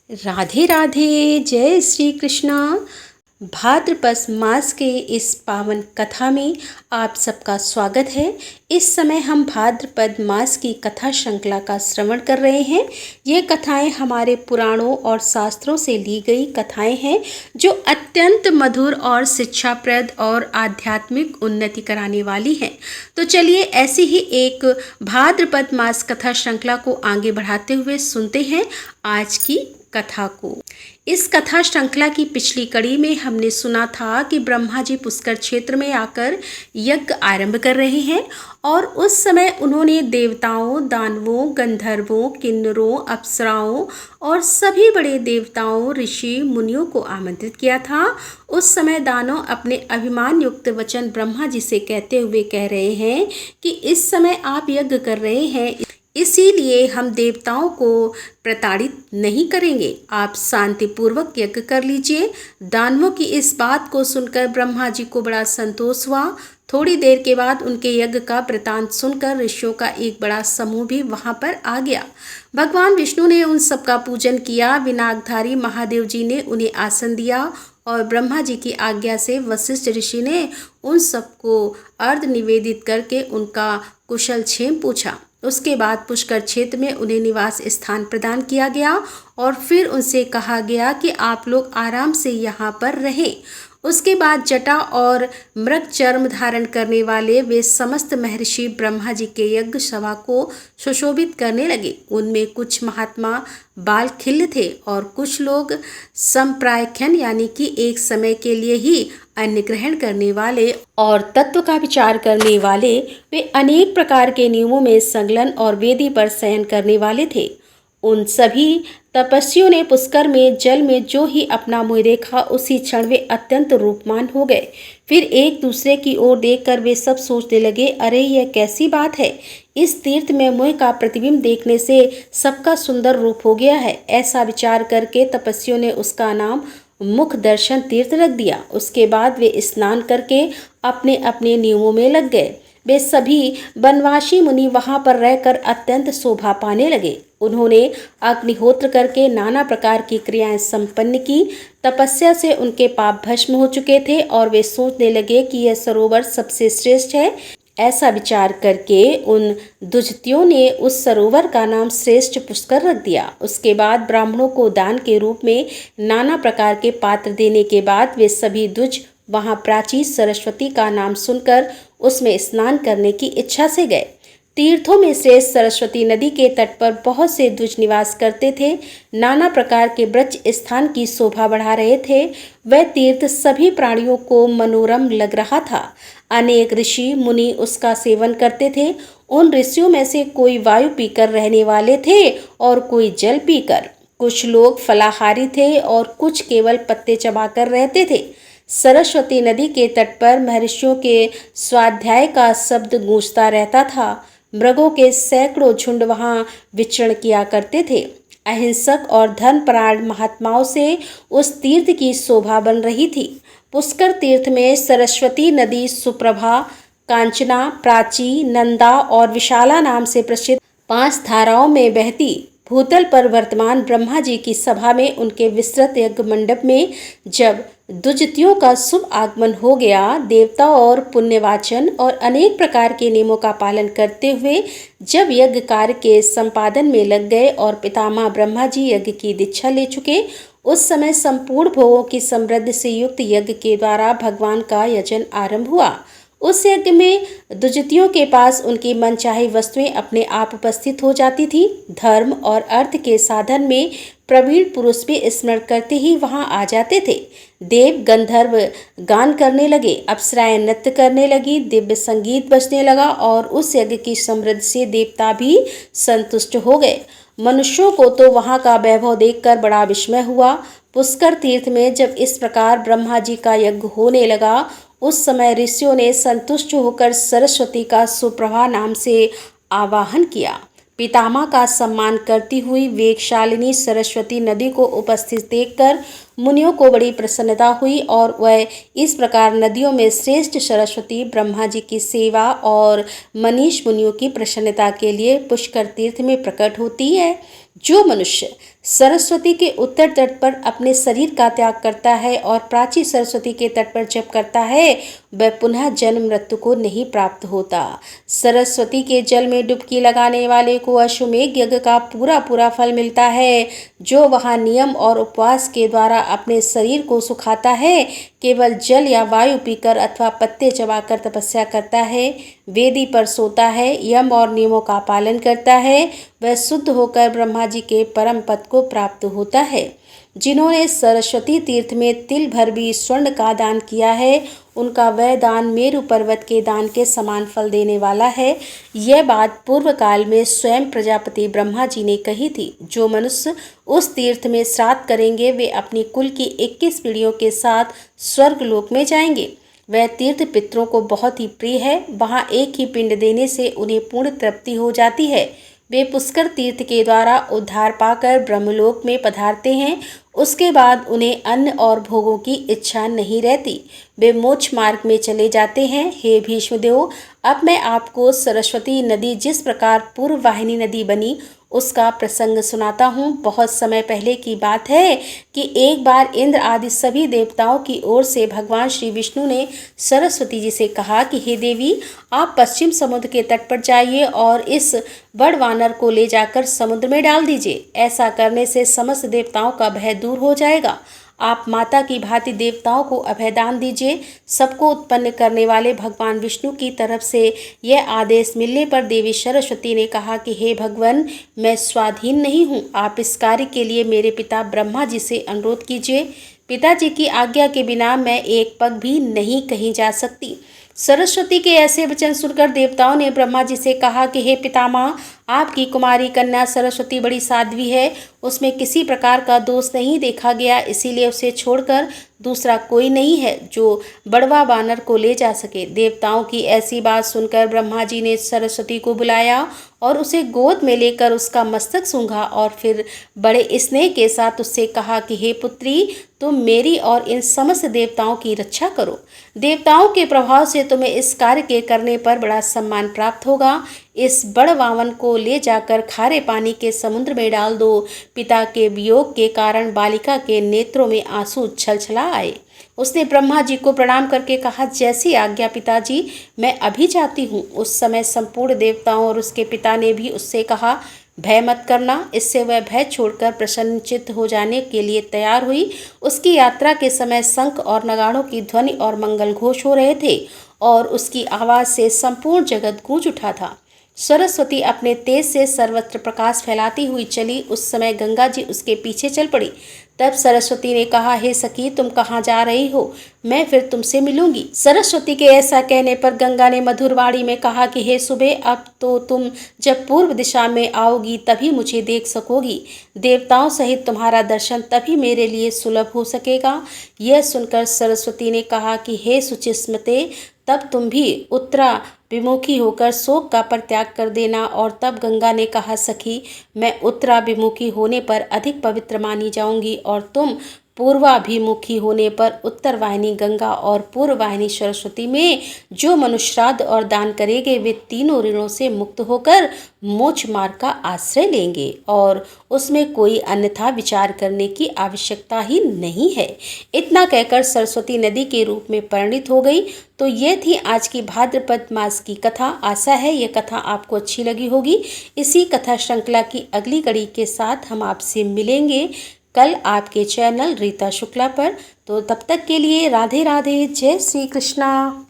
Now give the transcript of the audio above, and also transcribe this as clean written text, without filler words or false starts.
राधे राधे, जय श्री कृष्णा। भाद्रपद मास के इस पावन कथा में आप सबका स्वागत है। इस समय हम भाद्रपद मास की कथा श्रृंखला का श्रवण कर रहे हैं। ये कथाएं हमारे पुराणों और शास्त्रों से ली गई कथाएं हैं जो अत्यंत मधुर और शिक्षाप्रद और आध्यात्मिक उन्नति कराने वाली हैं। तो चलिए ऐसी ही एक भाद्रपद मास कथा श्रृंखला को आगे बढ़ाते हुए सुनते हैं आज की कथा को। इस कथा श्रृंखला की पिछली कड़ी में हमने सुना था कि ब्रह्मा जी पुष्कर क्षेत्र में आकर यज्ञ आरंभ कर रहे हैं और उस समय उन्होंने देवताओं, दानवों, गंधर्वों, किन्नरों, अप्सराओं और सभी बड़े देवताओं, ऋषि, मुनियों को आमंत्रित किया था। उस समय दानव अपने अभिमान युक्त वचन ब्रह्मा जी से कहते हुए कह रहे हैं कि इस समय आप यज्ञ कर रहे हैं, इसीलिए हम देवताओं को प्रताड़ित नहीं करेंगे, आप शांतिपूर्वक यज्ञ कर लीजिए। दानवों की इस बात को सुनकर ब्रह्मा जी को बड़ा संतोष हुआ। थोड़ी देर के बाद उनके यज्ञ का वृतांत सुनकर ऋषियों का एक बड़ा समूह भी वहां पर आ गया। भगवान विष्णु ने उन सबका पूजन किया। विनाकधारी महादेव जी ने उन्हें आसन दिया और ब्रह्मा जी की आज्ञा से वशिष्ठ ऋषि ने उन सबको अर्घ निवेदित करके उनका कुशल क्षेम पूछा। उसके बाद पुष्कर क्षेत्र में उन्हें निवास स्थान प्रदान किया गया और फिर उनसे कहा गया कि आप लोग आराम से यहाँ पर रहें। उसके बाद जटा और मृग चर्म धारण करने वाले वे समस्त महर्षि ब्रह्मा जी के यज्ञ सभा को सुशोभित करने लगे। उनमें कुछ महात्मा बाल खिल्ल थे और कुछ लोग संप्रायख्यन यानी कि एक समय के लिए ही अन्न ग्रहण करने वाले और तत्व का विचार करने वाले। वे अनेक प्रकार के नियमों में संलग्न और वेदी पर शयन करने वाले थे। उन सभी तपस्वियों ने पुष्कर में जल में जो ही अपना मुँह देखा उसी क्षण वे अत्यंत रूपमान हो गए। फिर एक दूसरे की ओर देखकर वे सब सोचने लगे, अरे यह कैसी बात है, इस तीर्थ में मुँह का प्रतिबिंब देखने से सबका सुंदर रूप हो गया है। ऐसा विचार करके तपस्वियों ने उसका नाम मुख दर्शन तीर्थ रख दिया। उसके बाद वे स्नान करके अपने अपने नियमों में लग गए। वे सभी बनवासी मुनि वहां पर रहकर अत्यंत शोभा पाने लगे। उन्होंने अग्निहोत्र करके नाना प्रकार की क्रियाएं संपन्न की। तपस्या से उनके पाप भस्म हो चुके थे और वे सोचने लगे कि यह सरोवर सबसे श्रेष्ठ है। ऐसा विचार करके उन दुष्टियों ने उस सरोवर का नाम श्रेष्ठ पुष्कर रख दिया। उसके बाद ब्राह्मणों को दान के रूप में नाना प्रकार के पात्र देने के बाद वे सभी द्विज वहां प्राची सरस्वती का नाम सुनकर उसमें स्नान करने की इच्छा से गए। तीर्थों में श्रेष्ठ सरस्वती नदी के तट पर बहुत से द्विज निवास करते थे। नाना प्रकार के वृक्ष स्थान की शोभा बढ़ा रहे थे। वह तीर्थ सभी प्राणियों को मनोरम लग रहा था। अनेक ऋषि मुनि उसका सेवन करते थे। उन ऋषियों में से कोई वायु पीकर रहने वाले थे और कोई जल पीकर। कुछ लोग फलाहारी थे और कुछ केवल पत्ते चबाकर रहते थे। सरस्वती नदी के तट पर महर्षियों के स्वाध्याय का शब्द गूंजता रहता था। मृगों के सैकड़ों झुंड वहां विचरण किया करते थे। अहिंसक और धर्मपरायण महात्माओं से उस तीर्थ की शोभा बन रही थी। पुष्कर तीर्थ में सरस्वती नदी सुप्रभा, कांचना, प्राची, नंदा और विशाला नाम से प्रसिद्ध 5 धाराओं में बहती। भूतल पर वर्तमान ब्रह्मा जी की सभा में उनके विस्तृत यज्ञ मंडप में जब दुष्टियों का शुभ आगमन हो गया, देवता और पुण्यवाचन और अनेक प्रकार के नियमों का पालन करते हुए जब यज्ञ कार्य के संपादन में लग गए और पितामह ब्रह्मा जी यज्ञ की दीक्षा ले चुके, उस समय संपूर्ण भोगों की समृद्धि से युक्त यज्ञ के द्वारा भगवान का यजन आरंभ हुआ। उस यज्ञ में दुष्टियों के पास उनकी मनचाही वस्तुएं अपने आप उपस्थित हो जाती थी। धर्म और अर्थ के साधन में प्रवीण पुरुष भी स्मरण करते ही वहां आ जाते थे। देव गंधर्व गान करने लगे, अप्सराएं नृत्य करने लगी, दिव्य संगीत बजने लगा और उस यज्ञ की समृद्धि से देवता भी संतुष्ट हो गए। मनुष्यों को तो वहां का वैभव देखकर बड़ा विस्मय हुआ। पुष्कर तीर्थ में जब इस प्रकार ब्रह्मा जी का यज्ञ होने लगा, उस समय ऋषियों ने संतुष्ट होकर सरस्वती का सुप्रभा नाम से आवाहन किया। पितामह का सम्मान करती हुई वेगशालिनी सरस्वती नदी को उपस्थित देखकर मुनियों को बड़ी प्रसन्नता हुई और वह इस प्रकार नदियों में श्रेष्ठ सरस्वती ब्रह्मा जी की सेवा और मनीष मुनियों की प्रसन्नता के लिए पुष्कर तीर्थ में प्रकट होती है। जो मनुष्य सरस्वती के उत्तर तट पर अपने शरीर का त्याग करता है और प्राची सरस्वती के तट पर जप करता है, वह पुनः जन्म मृत्यु को नहीं प्राप्त होता। सरस्वती के जल में डुबकी लगाने वाले को अश्वमेध यज्ञ का पूरा फल मिलता है। जो वहाँ नियम और उपवास के द्वारा अपने शरीर को सुखाता है, केवल जल या वायु पीकर अथवा पत्ते चबाकर तपस्या करता है, वेदी पर सोता है, यम और नियमों का पालन करता है, वह शुद्ध होकर ब्रह्मा जी के परम पद को प्राप्त होता है। जिन्होंने सरस्वती तीर्थ में तिल भर भी स्वर्ण का दान किया है, उनका वह दान मेरु पर्वत के दान के समान फल देने वाला है। यह बात पूर्व काल में स्वयं प्रजापति ब्रह्मा जी ने कही थी। जो मनुष्य उस तीर्थ में श्राद्ध करेंगे, वे अपनी कुल की 21 पीढ़ियों के साथ स्वर्ग लोक में जाएंगे। वह तीर्थ पितरों को बहुत ही प्रिय है। वहाँ एक ही पिंड देने से उन्हें पूर्ण तृप्ति हो जाती है। वे पुष्कर तीर्थ के द्वारा उद्धार पाकर ब्रह्मलोक में पधारते हैं। उसके बाद उन्हें अन्न और भोगों की इच्छा नहीं रहती। वे मोक्ष मार्ग में चले जाते हैं। हे भीष्मदेव, अब मैं आपको सरस्वती नदी जिस प्रकार पूर्व वाहिनी नदी बनी उसका प्रसंग सुनाता हूँ। बहुत समय पहले की बात है कि एक बार इंद्र आदि सभी देवताओं की ओर से भगवान श्री विष्णु ने सरस्वती जी से कहा कि हे देवी, आप पश्चिम समुद्र के तट पर जाइए और इस बड़ वानर को ले जाकर समुद्र में डाल दीजिए। ऐसा करने से समस्त देवताओं का भय दूर हो जाएगा। आप माता की भांति देवताओं को अभयदान दीजिए। सबको उत्पन्न करने वाले भगवान विष्णु की तरफ से यह आदेश मिलने पर देवी सरस्वती ने कहा कि हे भगवान, मैं स्वाधीन नहीं हूँ। आप इस कार्य के लिए मेरे पिता ब्रह्मा जी से अनुरोध कीजिए। पिताजी की आज्ञा के बिना मैं एक पग भी नहीं कहीं जा सकती। सरस्वती के ऐसे वचन सुनकर देवताओं ने ब्रह्मा जी से कहा कि हे पितामह, आपकी कुमारी कन्या सरस्वती बड़ी साध्वी है। उसमें किसी प्रकार का दोष नहीं देखा गया, इसीलिए उसे छोड़कर दूसरा कोई नहीं है जो बड़वा वानर को ले जा सके। देवताओं की ऐसी बात सुनकर ब्रह्मा जी ने सरस्वती को बुलाया और उसे गोद में लेकर उसका मस्तक सूंघा और फिर बड़े स्नेह के साथ उससे कहा कि हे पुत्री, तुम मेरी और इन समस्त देवताओं की रक्षा करो। देवताओं के प्रभाव से तुम्हें इस कार्य के करने पर बड़ा सम्मान प्राप्त होगा। इस बड़ वामन को ले जाकर खारे पानी के समुद्र में डाल दो। पिता के वियोग के कारण बालिका के नेत्रों में आंसू छलछला आए। उसने ब्रह्मा जी को प्रणाम करके कहा, जैसी आज्ञा पिताजी, मैं अभी जाती हूँ। उस समय संपूर्ण देवताओं और उसके पिता ने भी उससे कहा, भय मत करना। इससे वह भय छोड़कर प्रसन्नचित्त हो जाने के लिए तैयार हुई। उसकी यात्रा के समय शंख और नगाड़ों की ध्वनि और मंगल घोष हो रहे थे और उसकी आवाज़ से संपूर्ण जगत गूंज उठा था। सरस्वती अपने तेज से सर्वत्र प्रकाश फैलाती हुई चली। उस समय गंगा जी उसके पीछे चल पड़ी। तब सरस्वती ने कहा, हे सखी, तुम कहाँ जा रही हो? मैं फिर तुमसे मिलूंगी। सरस्वती के ऐसा कहने पर गंगा ने मधुर वाणी में कहा कि हे सुबह, अब तो तुम जब पूर्व दिशा में आओगी तभी मुझे देख सकोगी। देवताओं सहित तुम्हारा दर्शन तभी मेरे लिए सुलभ हो सकेगा। यह सुनकर सरस्वती ने कहा कि हे सुचिस्मते, तब तुम भी उत्तरा विमुखी होकर शोक का परित्याग कर देना। और तब गंगा ने कहा, सखी, मैं उत्तराभिमुखी होने पर अधिक पवित्र मानी जाऊंगी और तुम पूर्वाभिमुखी होने पर उत्तर वाहिनी गंगा और पूर्व वाहिनी सरस्वती में जो मनुष्य श्राद्ध और दान करेंगे, वे तीनों ऋणों से मुक्त होकर मोक्ष मार्ग का आश्रय लेंगे और उसमें कोई अन्यथा विचार करने की आवश्यकता ही नहीं है। इतना कहकर सरस्वती नदी के रूप में परिणित हो गई। तो ये थी आज की भाद्रपद मास की कथा। आशा है ये कथा आपको अच्छी लगी होगी। इसी कथा श्रृंखला की अगली कड़ी के साथ हम आपसे मिलेंगे कल आपके चैनल रीता शुक्ला पर। तो तब तक के लिए राधे राधे, जय श्री कृष्णा।